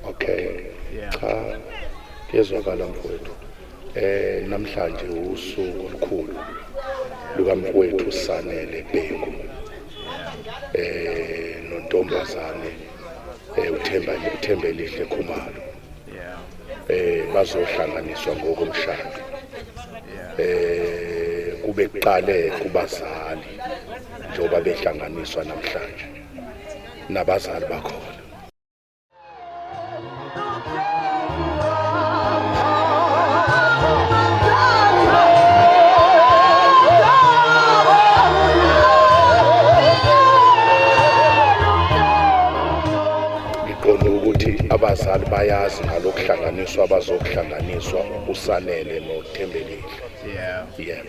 Okay. Yeah. Cha, kezwakala mfowethu. Namhlanje usuku olukhulu lukamfowethu Sanele Bhengu. Nontombazane uThembelihle Khumalo. Yeah. Bazohlanganiswa ngokomshado. Yeah. Kube kuqale kubazali njengoba behlanganiswa namhlanje nabazali bakhona. Ngiqonda ukuthi abazali bayazi ngalokuhlanganiswa abazokuhlanganiswa uSanele noThembelihle. Yeah. Yeah.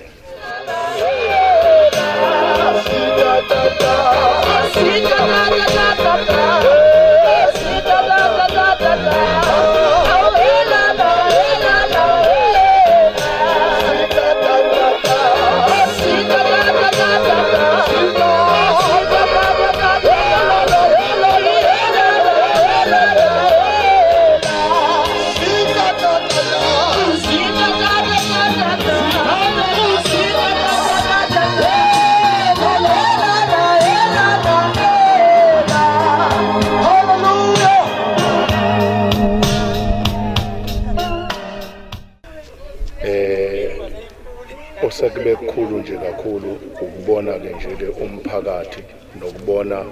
Osekube kukhulu nje kakhulu ukubona ke nje umphakathi nokubona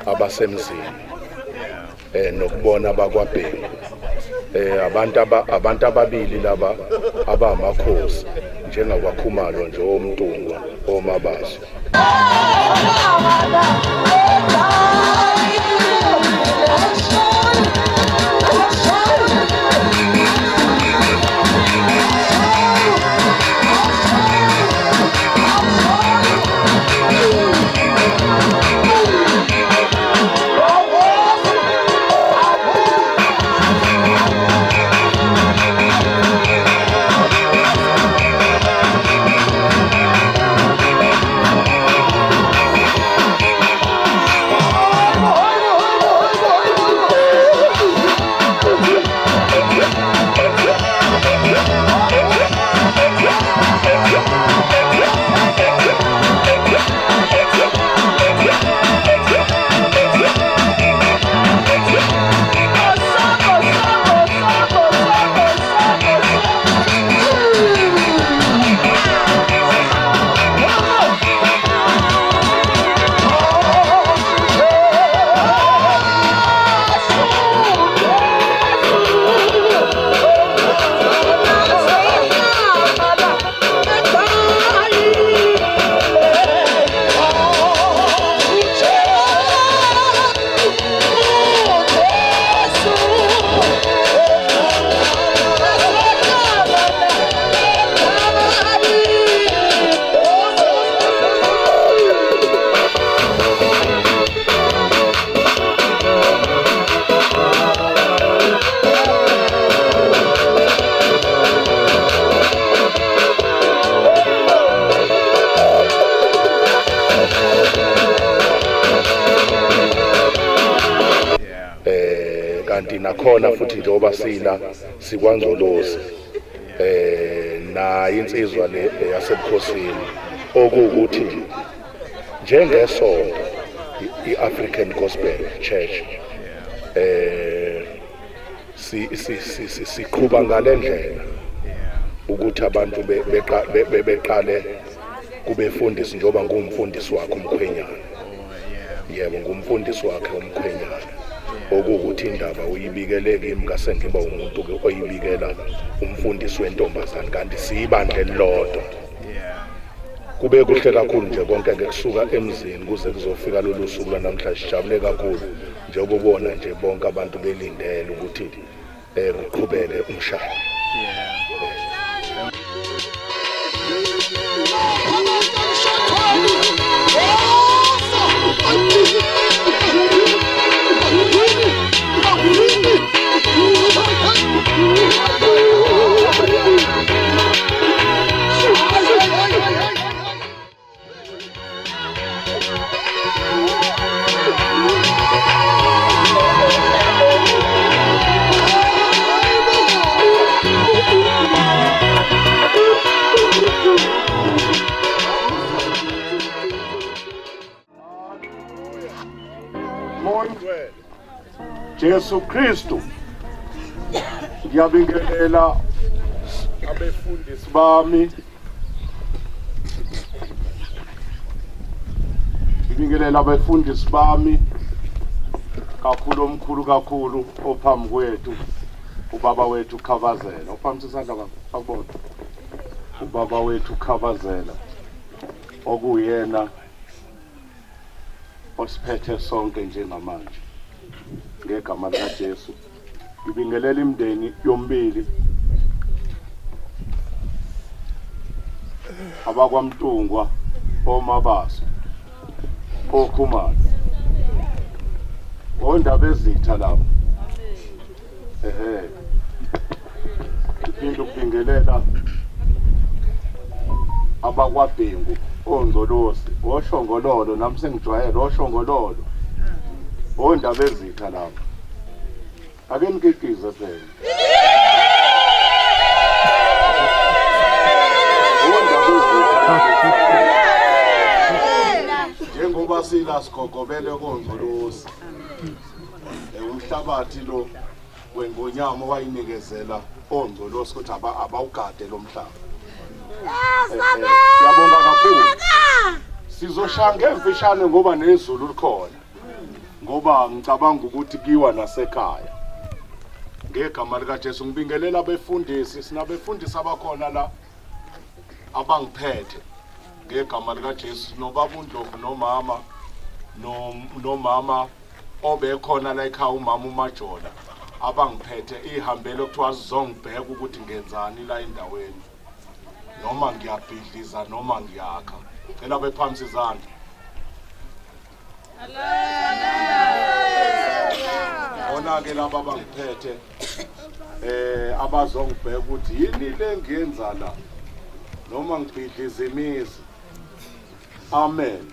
abasemzini nokubona abakwaBhengu abantu ababili laba abamakhosi njengakwaKhumalo nje oMntungwa oMabaso. Kanti nakhona futhi njengoba sila sikwanzolozi na insizwa le yasebukhosini okuwukuthi njengesonto iAfrican Gospel Church siqhubha ngalendlela ukuthi abantu beqale kubefundisi njengoba ngumfundisi wakhe uMkhwenyana. Yebo ngumfundisi wakhe uMkhwenyana. Okuwukuthi indaba uyibikele kimi ngase ngiba umuntu ke oyibikela umfundisi wentombazane kanti siyibandla elilodwa. Kube kuhle kakhulu nje konke ke kusuka emzini kuze kuzofika lolu suku lanamhlanje sijabule kakhulu njengoba ubona nje bonke abantu belindele ukuthi kuqhubeke umshado. Yesu Kristu ngiyabingelela abefundisi bami, ngibingelela abefundisi bami kakhulu omkhulu kakhulu ophambi kwethu ubaba wethu Khavazela. Uphamisa isandla kakubona. Ubaba wethu Khavazela okuyena osiphethe sonke njengamanje. Ngegama lika Jesu ngibingelela imindeni yombili abakwaMtungwa, oMabaso, oKhumalo, ondaba ezitha lapho. Ngiphinda ukubingelela abakwaBhengu, oNgcolosi, oShongololo, nami sengijwayele oShongololo, ondaba ezitha lapho. Ake nikikize phela. Njengoba sila sigogobele koNgcolosi, umhlabathi lo weNgonyama wayinikezela oNgcolosi ukuthi abawugade lo mhlaba. Siyabonga kakhulu. Sizoshanga emfishane ngoba nezulu likhona, ngoba ngicabanga ukuthi kiwa nasekhaya. Ngegama lika Jesu ngibingelela abefundisi, sinabefundisi abakhona la abangiphethe. Ngegama lika Jesu nobaba uNdlovu nomama obekhona la ekhaya, umama uMajola, abangiphethe ihambele okuthiwa sizongibheka ukuthi ngenzani la endaweni, noma ngiyabhidliza noma ngiyakha. Cela bephamisa izandla. Ona-ke laba abangiphethe abazongibheka ukuthi yini le ngiyenza la, noma ngibhidliza imizi. Amen.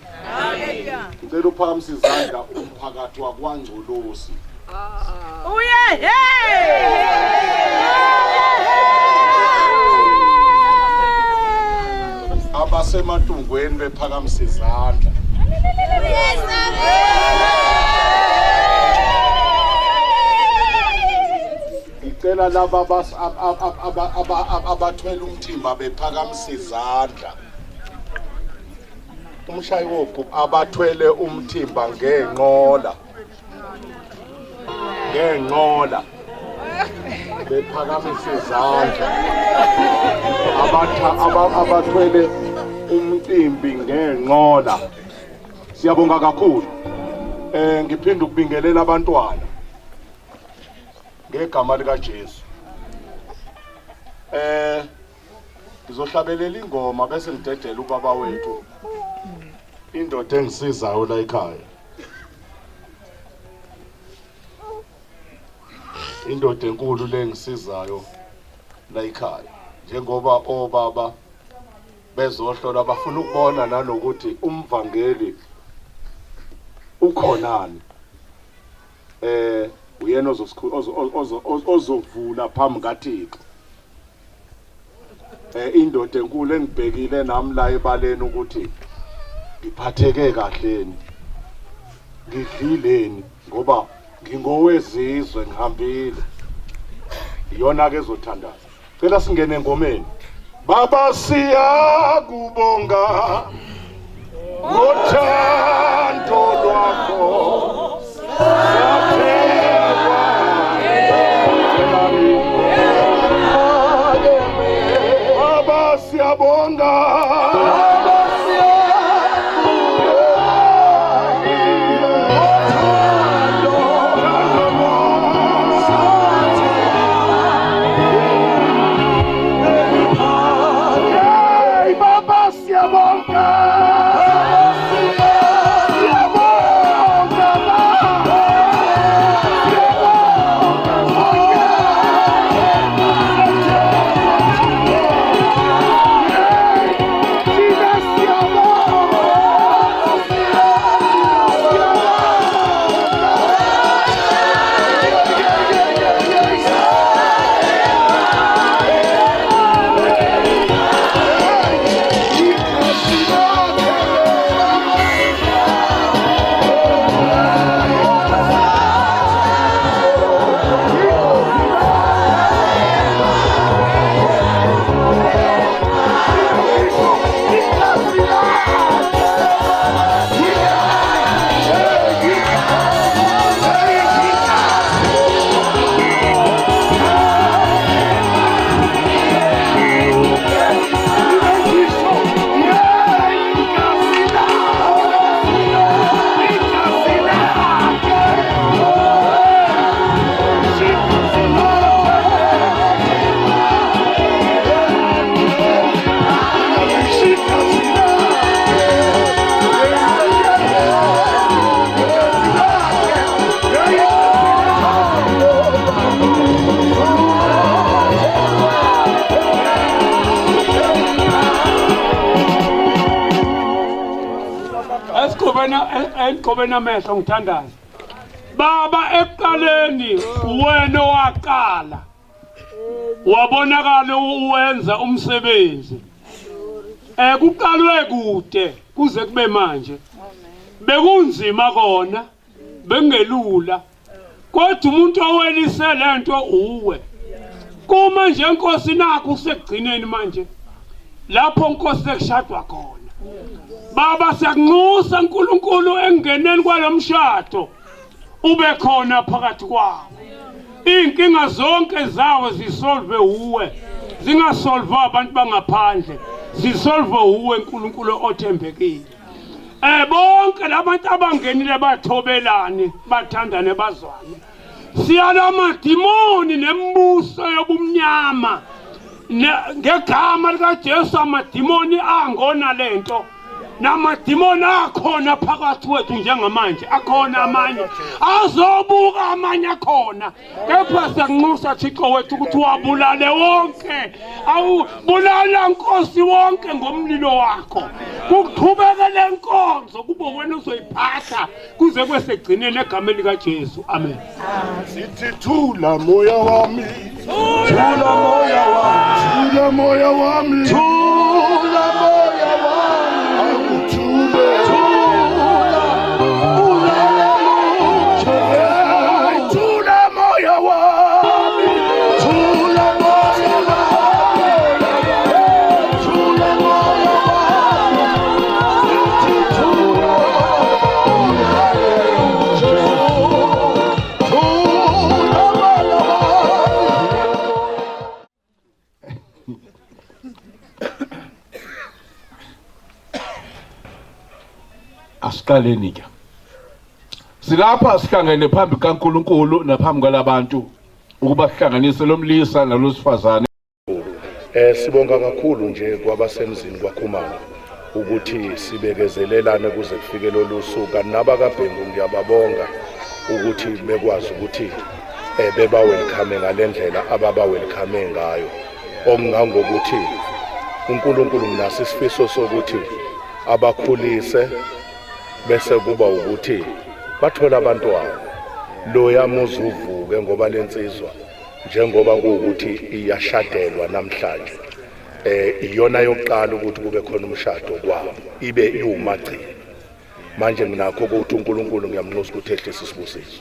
Ngicela uphakamisa izandla umphakathi wakwaNgcolosi. Abasematungweni bephakamisa izandla. Ngicela laba abathwele umthimba bephakamisa izandla. Umshayi wobhu abathwele umthimba ngenqola bephakamisa izandla. Abathwele umcimbi ngenqola, siyabonga kakhulu. Ngiphinda ukubingelela abantwana ngegama lika Jesu. Ngizohlabelela ingoma bese ngidedela ubaba wethu, indoda engisizayo la ekhaya, indoda enkulu le engisizayo la ekhaya. Njengoba obaba bezohlola bafuna ukubona nanokuthi umvangeli ukhonani, uyena ozovula phambi kaThixo. Indoda enkulu engibhekile nami la ebaleni ukuthi ngiphatheke kahleni, ngidlileni ngoba ngingowezizwe, ngihambile. Iyona ke ezothandaza. Cela singene engomeni. Baba siyakubonga ngothando lwakho, Baba siyabonga. enqobeni amehlo ngithandaza baba ekuqaleni wena waqala wabonakala uwenza umsebenzi kuqalwe kude kuze kube manje bekunzima kona bengelula kodwa umuntu owelise lento uwe kuma nje inkosi nakho usekugcineni manje lapho inkosi sekushadwa khona baba siyakunxusa uNkulunkulu engeneni kwalomshado ube khona phakathi kwabo inkinga zonke zawo zisolve uwe zingasolve abantu bangaphandle zisolve uwe uNkulunkulu othembekile bonke labantu abangenile bathobelane bathandane bazwane siyalama demoni nembuso yobumnyama ngegama lika Jesu amademoni angona lento namademoni akhona phakathi wethu njengamanje akhona amanye azobuka amanye akhona kepha siyanxusa Thixo wethu ukuthi wabulale wonke awubulala inkosi wonke ngomlilo wakho kuqhubeke lenkonzo kube wena uzoyiphatha kuze kwesegcineni egameni lika Jesu amen sithi thula moya wami thula moya wami thula moya wami thula moya wami thula thula moya wami thula moya asiqaleni ke silapha sihlangene phambi kaNkuluNkulu naphambi kwalabantu ukuba sihlanganise lomlisa nalosifazane sibonga kakhulu nje kwabasemzini kwaKhumalo ukuthi sibekezelelane kuze kufike lolusuku nabakaBhengu ngiyababonga ukuthi bekwazi ukuthi beba welcome ngalendlela ababa welcome ngayo okungangokuthi uNkulunkulu mnasi isifiso sokuthi abakhulise bese kuba ukuthi bathola abantwana lo yamuza uvuke ngoba lensizwa njengoba kuukuthi iyashadelwa namhlanje iyona yokuqala ukuthi kube khona umshado kwabo ibe iwumagcini manje nginakho ukuthi uNkulunkulu ngiyamnxusa ukuthi ehlise isibusiso